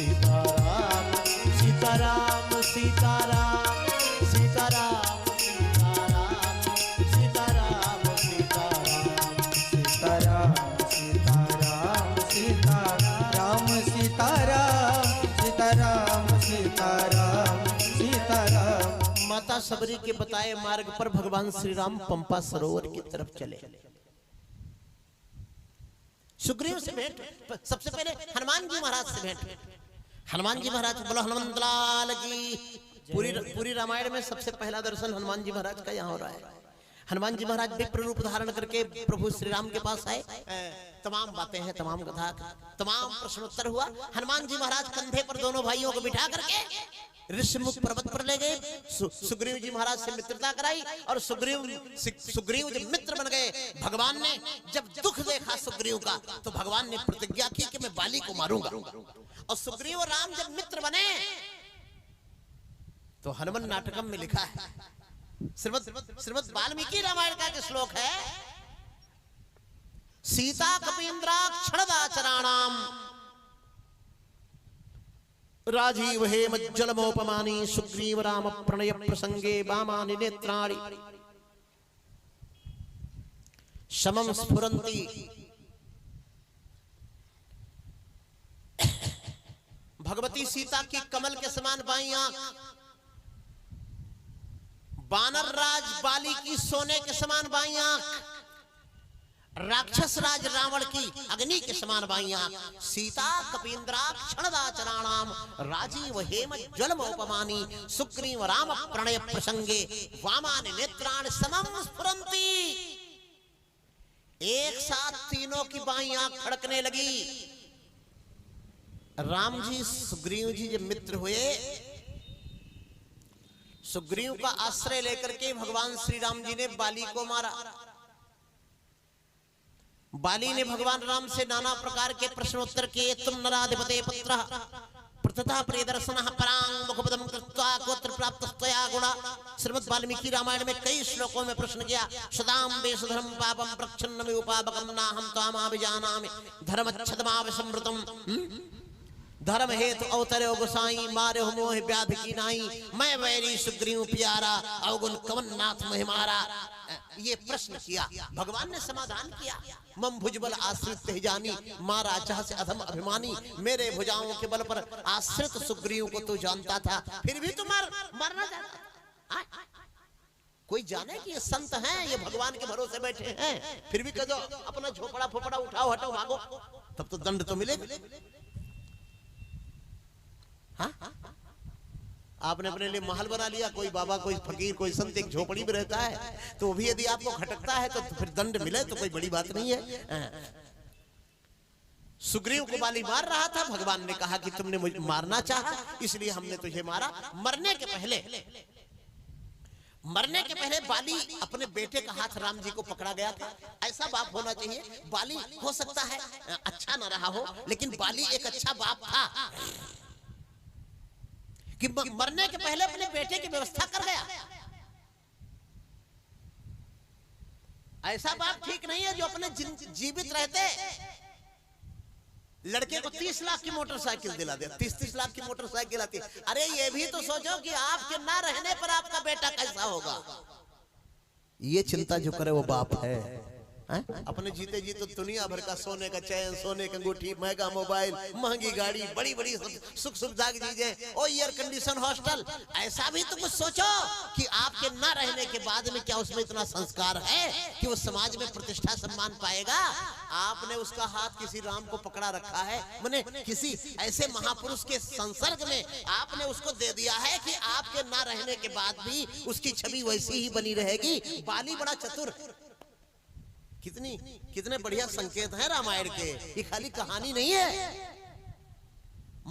सीताराम सीताराम सीताराम सीताराम सीताराम सीताराम सीताराम सीताराम सीताराम सीताराम सीताराम सीताराम सीताराम सीताराम। माता सबरी के बताए मार्ग पर भगवान श्री राम पंपा सरोवर की तरफ चले। सुग्रीव से भेंट, सबसे पहले हनुमान जी महाराज से भेंट। हनुमान जी महाराज, बोलो हनुमान लाल की। पूरी रामायण में सबसे पहला दर्शन हनुमान जी महाराज का यहाँ हो रहा है। हनुमान जी महाराज विप्र रूप धारण करके प्रभु श्री राम के पास आए। तमाम बातें हैं, तमाम कथा, तमाम प्रश्नोत्तर हुआ। हनुमान जी महाराज कंधे पर दोनों भाइयों को बिठा करके ऋषिमुख पर्वत पर ले गए। सुग्रीव जी महाराज से मित्रता कराई और सुग्रीव जब मित्र बन गए, भगवान ने जब दुख देखा सुग्रीव का तो भगवान ने प्रतिज्ञा की कि मैं बाली को मारूंगा। और सुग्रीव और राम जब मित्र बने तो हनुमान नाटकम में लिखा है, श्रीमद् वाल्मीकि रामायण का एक श्लोक है, सीता कपीन्द्राक्षणदाचराणाम राजीव हेमज्जलमोपमानि सुग्रीव राम प्रणय प्रसंगे वामानि नेत्राणि शमं स्फुरन्ति। भगवती सीता की कमल के समान बाईं आंख, बानर राज बाली की सोने के समान बाईं आंख, राक्षस राज रावण की अग्नि के समान बाईं आंख। सीता कपीन्द्राक्षणदाचराणाम राजीव हेम ज्वलमोपमानि सुग्रीव राम प्रणय प्रसंगे वामानि नेत्राणि समं स्फुरन्ति। एक साथ तीनों की बाईं आंख फड़कने लगी। राम जी सुग्रीव जी जब मित्र हुए, सुग्रीव का आश्रय लेकर के भगवान श्री राम जी ने बाली को मारा। बाली ने भगवान राम से नाना प्रकार के प्रश्नोत्तर किए। तुम नराधिपते पुत्र प्रतता प्रियदर्शनः परांग मुखपदम कृत्वा गोत्र प्राप्तस्तया गुणा। श्रीमद् वाल्मीकि रामायण में कई श्लोकों में प्रश्न किया। सदाम वेशधर्म पापम प्रच्छन्नमि उपापकम नाहं त्वामाभिजानामि धर्मच्छदमाविसमृतम। धर्म हेतु अवतरे गोसाई मारे हो मोह व्याधि की नाई। मैं वैरी सुग्रीव प्यारा अवगुण कवन नाथ मोहि मारा। ये प्रश्न किया, भगवान ने समाधान किया। मम भुजबल आश्रित जानी मारा चाह से अधम अभिमानी। मेरे भुजाओं के बल पर आश्रित सुग्रीव को तू जानता था, फिर भी तू मरना चाहता। कोई जाने कि ये संत हैं, ये भगवान के भरोसे बैठे हैं, फिर भी कह दो अपना झोपड़ा फोपड़ा उठाओ हटो भागो, तब तो दंड तो मिलेगा। हाँ? आपने अपने लिए महल बना लिया, कोई बाबा कोई फकीर कोई संत एक झोपड़ी में रहता है, तो वो भी यदि आपको खटकता है तो फिर दंड मिले तो कोई बड़ी बात नहीं है। सुग्रीव को बाली मार रहा था, भगवान ने कहा कि तुमने मुझे मारना चाहा इसलिए हमने तुझे मारा। मरने के पहले बाली अपने बेटे का हाथ राम जी को पकड़ा गया था। ऐसा बाप होना चाहिए। बाली हो सकता है अच्छा ना रहा हो, लेकिन बाली एक अच्छा बाप था कि मरने के पहले अपने बेटे की व्यवस्था कर गया। ऐसा बाप ठीक नहीं है जो अपने जीवित रहते लड़के को 30 लाख की मोटरसाइकिल दिला दे। 30 लाख की मोटरसाइकिल आती। अरे ये भी तो सोचो कि आपके ना रहने पर आपका बेटा कैसा होगा। ये चिंता जो करे वो बाप है। अपने जीते जी तो दुनिया भर का सोने का चैन, सोने की अंगूठी, महंगा मोबाइल, महंगी गाड़ी, बड़ी बड़ी सुख सुविधा की चीजें और एयर कंडीशन हॉस्टल। ऐसा भी तो कुछ सोचो कि आपके ना रहने के बाद में क्या उसमें इतना संस्कार है कि वो समाज में प्रतिष्ठा सम्मान पाएगा। आपने उसका हाथ किसी राम को पकड़ा रखा है, माने किसी ऐसे महापुरुष के संसर्ग में आपने उसको दे दिया है कि आपके ना रहने के बाद भी उसकी छवि वैसी ही बनी रहेगी। बाली बड़ा चतुर। कितने बढ़िया संकेत हैं रामायण के। ये खाली कहानी नहीं है।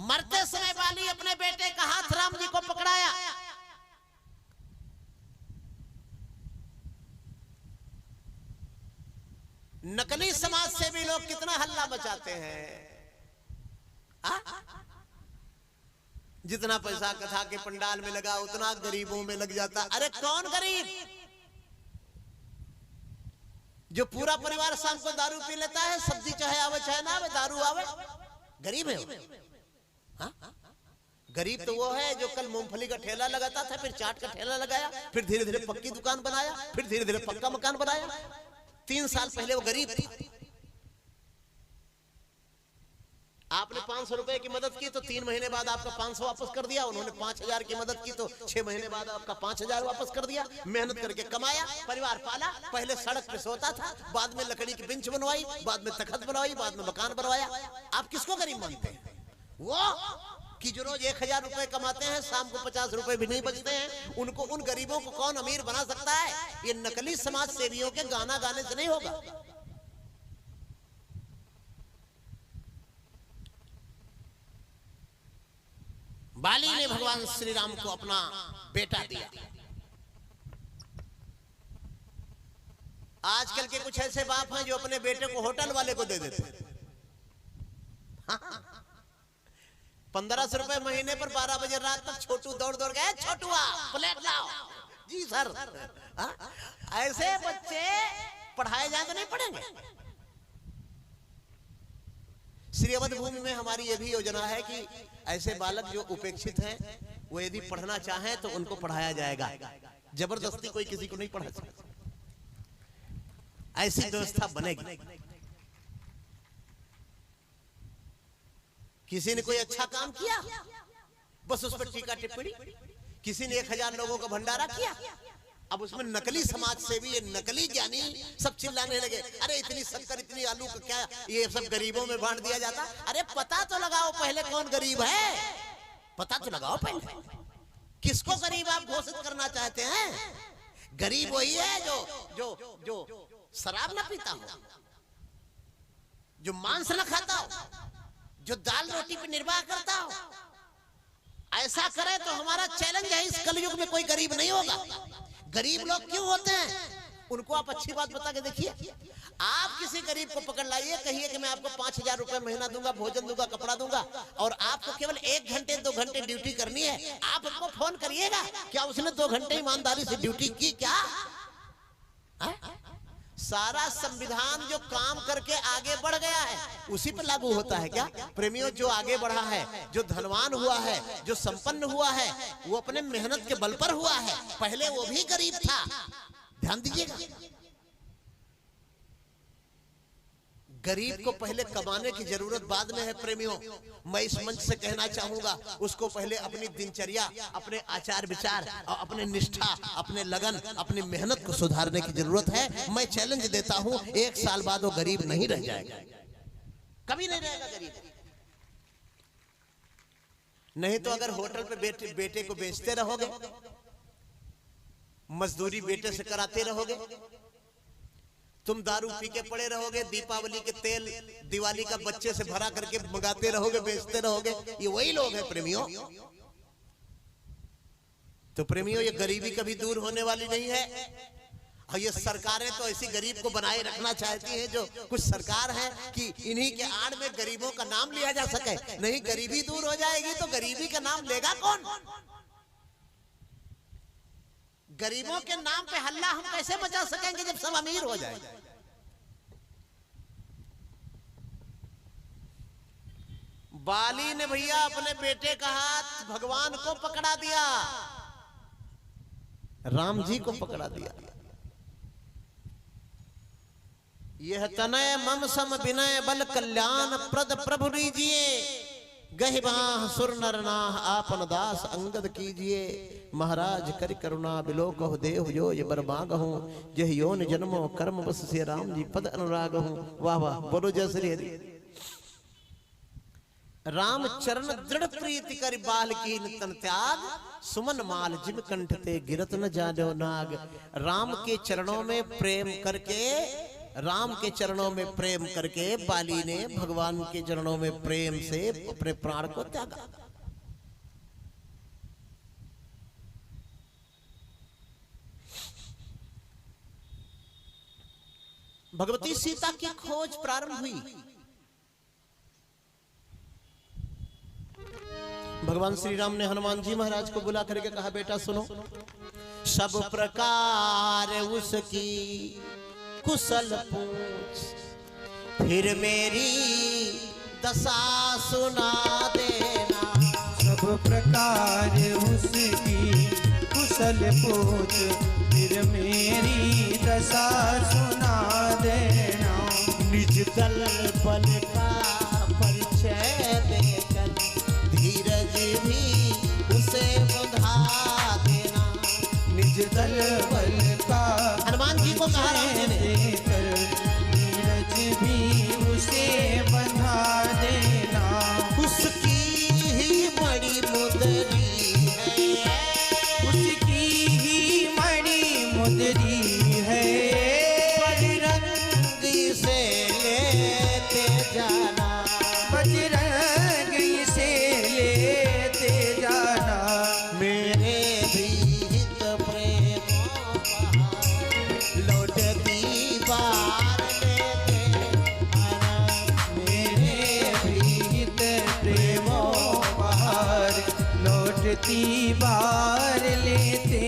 मरते समय बाली अपने बेटे का हाथ राम जी को पकड़ाया। नकली समाज से भी लोग कितना हल्ला मचाते हैं। जितना पैसा कथा के पंडाल में लगा उतना गरीबों में लग जाता। अरे कौन गरीब? जो पूरा परिवार शाम को दारू पी लेता है, सब्जी चाहे आवे चाहे ना आवे, दारू आवे, गरीब है। हाँ? गरीब तो वो है जो कल मूंगफली का ठेला लगाता था, फिर चाट का ठेला लगाया, फिर धीरे धीरे पक्की दुकान बनाया, फिर धीरे धीरे पक्का मकान बनाया। 3 साल पहले वो गरीब था। आपने 500 रुपए की मदद की तो 3 महीने बाद आपका 500 वापस कर दिया। उन्होंने 5000 की मदद की तो 6 महीने बाद आपका 5000 वापस कर दिया। मेहनत करके कमाया, परिवार पाला। पहले सड़क पे सोता था, बाद में लकड़ी की बेंच बनवाई, बाद में तखत बनवाई, बाद में मकान बनवाया। आप किसको गरीब मानते हैं? वो कि जो रोज 1000 रुपए कमाते हैं, शाम को 50 रुपए भी नहीं बचते हैं। उनको, उन गरीबों को कौन अमीर बना सकता है? ये नकली समाज सेवियों के गाना गाने से नहीं होगा। बाली ने भगवान श्री राम को अपना बेटा दिया। आजकल के कुछ ऐसे बाप हैं जो अपने बेटे को होटल वाले को दे देते हैं। 1500 रुपए महीने पर 12 बजे रात तक छोटू दौड़ दौड़ गए, छोटुआ प्लेट लाओ। जी सर। ऐसे बच्चे पढ़ाए जाए तो नहीं पढ़ेंगे। श्री अवध भूमि में हमारी यह भी योजना है कि ऐसे बालक जो उपेक्षित हैं, वो यदि पढ़ना चाहें तो उनको पढ़ाया जाएगा। जबरदस्ती कोई किसी को नहीं पढ़ा सकता। ऐसी व्यवस्था बनेगी। किसी ने कोई अच्छा काम किया, बस उस पर टीका टिप्पणी। किसी ने 1000 लोगों का भंडारा किया, अब उसमें नकली समाज सेवी, ये नकली ज्ञानी सब चिल्लाने लगे, अरे इतनी शक्कर, इतनी आलू का क्या ये सब गरीबों में बांट दिया जाता। अरे पता तो लगाओ पहले कौन गरीब है, पता तो लगाओ पहले। किसको गरीब आप घोषित करना चाहते हैं? गरीब वही है जो जो जो शराब ना पीता हो, जो मांस न खाता हो, जो दाल रोटी पे निर्वाह करता हो। ऐसा करे तो हमारा चैलेंज है, इस कलयुग में कोई गरीब नहीं होगा। गरीब लोग क्यों होते हैं उनको आप अच्छी बात बता के देखिए। आप किसी गरीब को पकड़ लाइए, कहिए कि मैं आपको 5000 रुपए महीना दूंगा, भोजन दूंगा, कपड़ा दूंगा, और आपको केवल 1 घंटे 2 घंटे ड्यूटी करनी है। आप हमको फोन करिएगा, क्या उसने 2 घंटे ईमानदारी से ड्यूटी की क्या? सारा संविधान जो काम करके आगे बढ़ गया है उसी पर लागू होता है क्या? प्रेमियों, जो आगे बढ़ा है, जो धनवान हुआ है, जो संपन्न हुआ है, वो अपने मेहनत के बल पर हुआ है। पहले वो भी गरीब था, ध्यान दीजिएगा। गरीब को पहले कमाने की जरूरत बाद में है। प्रेमियों, मैं इस मंच से कहना चाहूंगा, उसको पहले अपनी दिनचर्या, अपने आचार विचार और अपने निष्ठा, अपने लगन, अपनी मेहनत को सुधारने की जरूरत है। मैं चैलेंज देता हूं, 1 साल बाद वो गरीब नहीं रह जाएगा, कभी नहीं रहेगा गरीब। नहीं तो अगर होटल पे बेटे को बेचते रहोगे, मजदूरी बेटे से कराते रहोगे, तुम दारू पी के पड़े रहोगे, दीपावली के तेल दिवाली का बच्चे से भरा करके मंगाते रहोगे, बेचते रहोगे, ये वही लोग हैं प्रेमियों। तो प्रेमियों, ये गरीबी कभी दूर होने वाली नहीं है। और ये सरकारें तो ऐसी गरीब को बनाए रखना चाहती हैं, जो कुछ सरकार है कि इन्हीं के आड़ में गरीबों का नाम लिया जा सके। नहीं, गरीबी दूर हो जाएगी तो गरीबी का नाम लेगा कौन? गरीबों के नाम पे हल्ला हम कैसे मचा सकेंगे जब सब अमीर हो जाए? बाली ने भैया अपने बेटे का हाथ भगवान को पकड़ा दिया, राम जी को पकड़ा दिया। यह तनय मम सम विनय बल कल्याण प्रद प्रभु लीजिए, गहिबाह सुर नर नाह आपन दास अंगद कीजिए। महाराज कर करुणा बिलो कहो देव जो ये बरमाग हूँ, जह योन जन्मो कर्म बस से राम जी पद अनुराग हूँ। वाह वाह, बोलो जय श्री हरि। राम चरण दृढ़ प्रीति कर बाल की तन त्याग, सुमन माल जिम कंठ ते गिरत न जानो नाग। राम के चरणों में प्रेम करके, राम के चरणों में प्रेम करके बाली ने भगवान के चरणों में प्रेम से अपने प्राण को त्यागा। भगवती सीता की खोज प्रारंभ हुई। भगवान श्री राम ने हनुमान जी महाराज को बुला करके कहा, बेटा सुनो, सब प्रकार उसकी कुशल पूछ, फिर मेरी दशा सुना देना। सब प्रकार उसकी कुशल पूछ, फिर मेरी दशा सुना देना। निज दल बल का परिचय देकर धीरज भी उसे बंधा देना। निज दल बल का हनुमान जी को कहा राम जी ने, देकर धीरज भी उसे बंधा देना। उसकी ही बड़ी मुदरी है, उसकी ही मणि मुद्री है, बजरंगी से लेते जाना। बजरंगी से लेते जाना। मेरे भी हित प्रेमों बहार, लौटती बार लेते आना। मेरे भीत प्रेमों बहार, लौटती बार लेते